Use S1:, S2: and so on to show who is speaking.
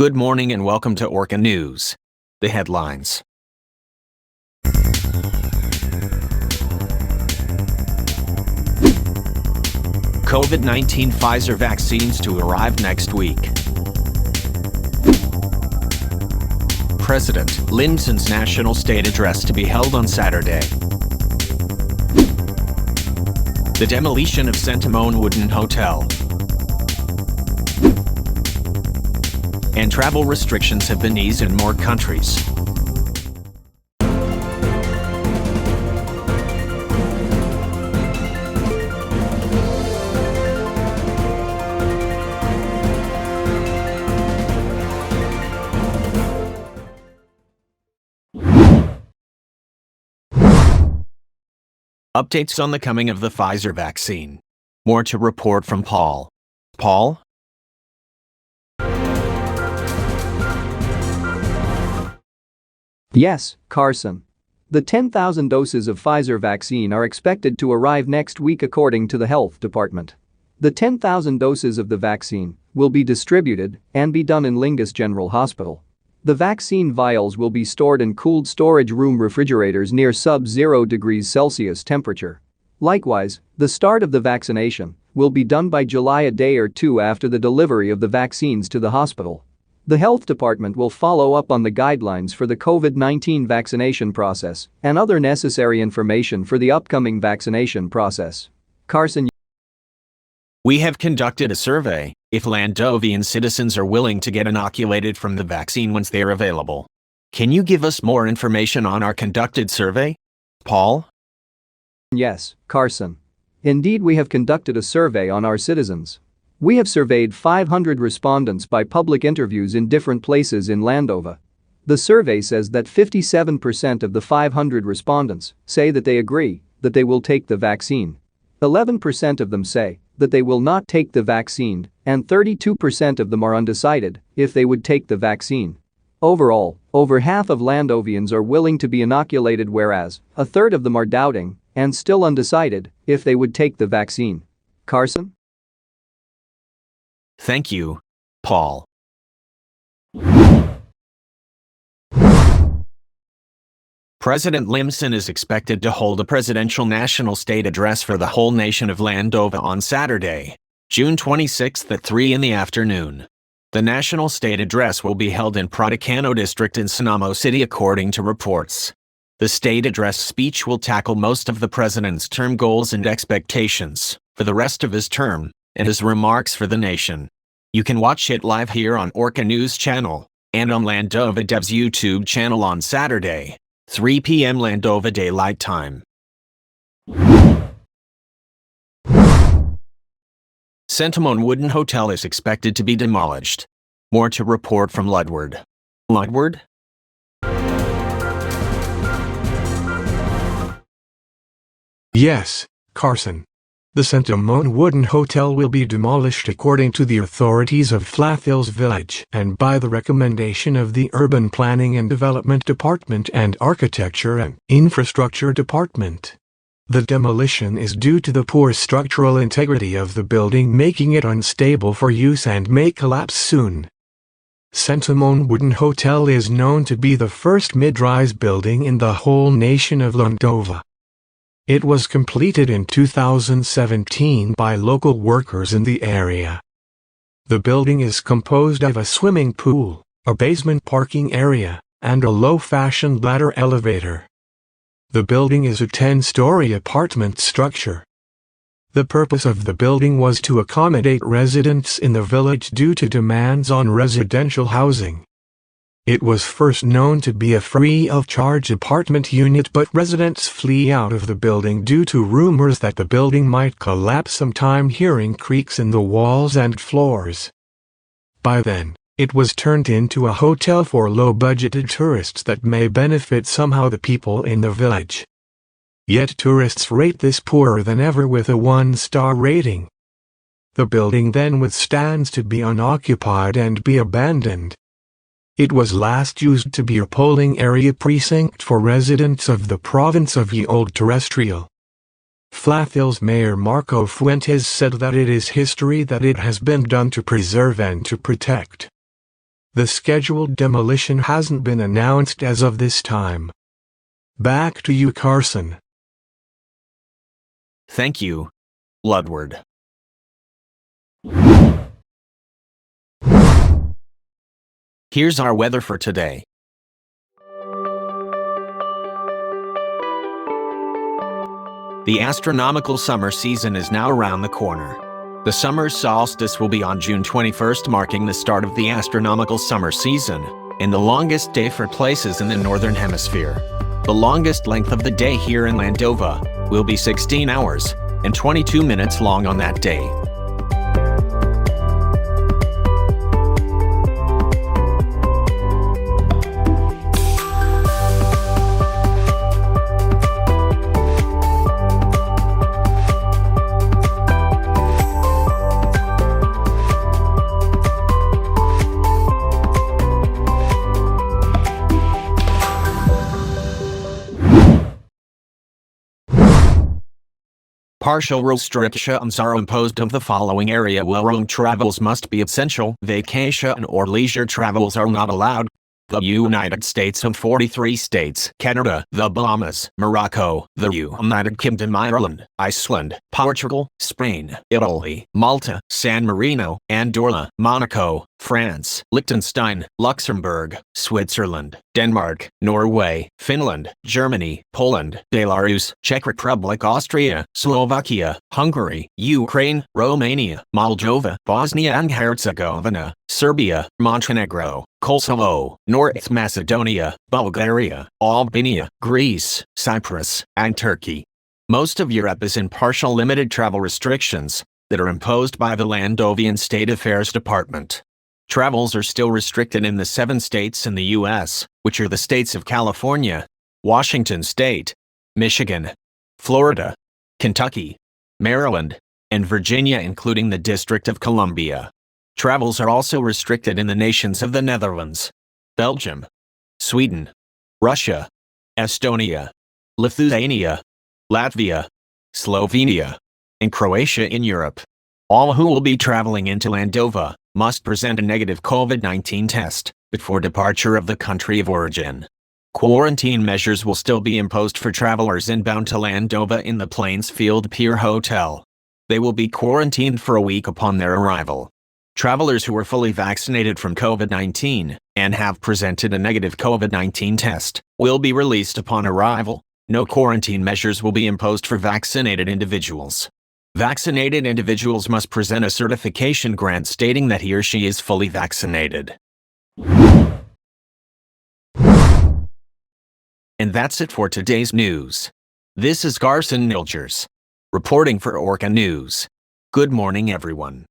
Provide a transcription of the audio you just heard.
S1: Good morning and welcome to Orca News. The headlines. COVID-19 Pfizer vaccines to arrive next week. President Lindson's National State Address to be held on Saturday. The demolition of Sentimone Wooden Hotel. And travel restrictions have been eased in more countries. Updates on the coming of the Pfizer vaccine. More to report from Paul. Paul?
S2: Yes, Carson. The 10,000 doses of Pfizer vaccine are expected to arrive next week according to the Health Department. The 10,000 doses of the vaccine will be distributed and be done in Lingus General Hospital. The vaccine vials will be stored in cooled storage room refrigerators near sub-0 degrees Celsius temperature. Likewise, the start of the vaccination will be done by July, a day or two after the delivery of the vaccines to the hospital. The Health Department will follow up on the guidelines for the COVID-19 vaccination process and other necessary information for the upcoming vaccination process. Carson.
S1: We have conducted a survey if Landovian citizens are willing to get inoculated from the vaccine once they are available. Can you give us more information on our conducted survey, Paul?
S2: Yes, Carson. Indeed, we have conducted a survey on our citizens. We have surveyed 500 respondents by public interviews in different places in Landova. The survey says that 57% of the 500 respondents say that they agree that they will take the vaccine. 11% of them say that they will not take the vaccine, and 32% of them are undecided if they would take the vaccine. Overall, over half of Landovians are willing to be inoculated, whereas a third of them are doubting and still undecided if they would take the vaccine. Carson?
S1: Thank you, Paul. President Linson is expected to hold a presidential national state address for the whole nation of Landova on Saturday, June 26 at 3 in the afternoon. The national state address will be held in Prodicano district in Sonamo City according to reports. The state address speech will tackle most of the president's term goals and expectations for the rest of his term and his remarks for the nation. You can watch it live here on Orca News channel and on Landova Dev's YouTube channel on Saturday, 3 p.m. Landova Daylight Time. Sentimone Wooden Hotel is expected to be demolished. More to report from Ludward. Ludward?
S3: Yes, Carson. The Sentimone Wooden Hotel will be demolished according to the authorities of Flathills Village and by the recommendation of the Urban Planning and Development Department and Architecture and Infrastructure Department. The demolition is due to the poor structural integrity of the building, making it unstable for use and may collapse soon. Sentimone Wooden Hotel is known to be the first mid-rise building in the whole nation of Landova. It was completed in 2017 by local workers in the area. The building is composed of a swimming pool, a basement parking area, and a low-fashioned ladder elevator. The building is a 10-story apartment structure. The purpose of the building was to accommodate residents in the village due to demands on residential housing. It was first known to be a free-of-charge apartment unit, but residents flee out of the building due to rumors that the building might collapse sometime, hearing creaks in the walls and floors. By then, it was turned into a hotel for low-budgeted tourists that may benefit somehow the people in the village. Yet tourists rate this poorer than ever with a 1-star rating. The building then withstands to be unoccupied and be abandoned. It was last used to be a polling area precinct for residents of the province of Ye Old Terrestrial. Flathills Mayor Marco Fuentes said that it is history that it has been done to preserve and to protect. The scheduled demolition hasn't been announced as of this time. Back to you, Carson.
S1: Thank you, Ludward. Here's our weather for today. The astronomical summer season is now around the corner. The summer solstice will be on June 21st, marking the start of the astronomical summer season, and the longest day for places in the northern hemisphere. The longest length of the day here in Landova will be 16 hours and 22 minutes long on that day. Partial restrictions are imposed on the following area while road travels must be essential. Vacation or leisure travels are not allowed. The United States and 43 states, Canada, the Bahamas, Morocco, the United Kingdom, Ireland, Iceland, Portugal, Spain, Italy, Malta, San Marino, Andorra, Monaco, France, Liechtenstein, Luxembourg, Switzerland, Denmark, Norway, Finland, Germany, Poland, Belarus, Czech Republic, Austria, Slovakia, Hungary, Ukraine, Romania, Moldova, Bosnia and Herzegovina, Serbia, Montenegro, Kosovo, North Macedonia, Bulgaria, Albania, Greece, Cyprus, and Turkey. Most of Europe is in partial limited travel restrictions that are imposed by the Landovian State Affairs Department. Travels are still restricted in the 7 states in the U.S., which are the states of California, Washington State, Michigan, Florida, Kentucky, Maryland, and Virginia, including the District of Columbia. Travels are also restricted in the nations of the Netherlands, Belgium, Sweden, Russia, Estonia, Lithuania, Latvia, Slovenia, and Croatia in Europe. All who will be traveling into Landova must present a negative COVID-19 test before departure of the country of origin. Quarantine measures will still be imposed for travelers inbound to Landova in the Plainsfield Pier Hotel. They will be quarantined for a week upon their arrival. Travelers who are fully vaccinated from COVID-19 and have presented a negative COVID-19 test will be released upon arrival. No quarantine measures will be imposed for vaccinated individuals. Vaccinated individuals must present a certification grant stating that he or she is fully vaccinated. And that's it for today's news. This is Carson Nilgers, reporting for Orca News. Good morning, everyone.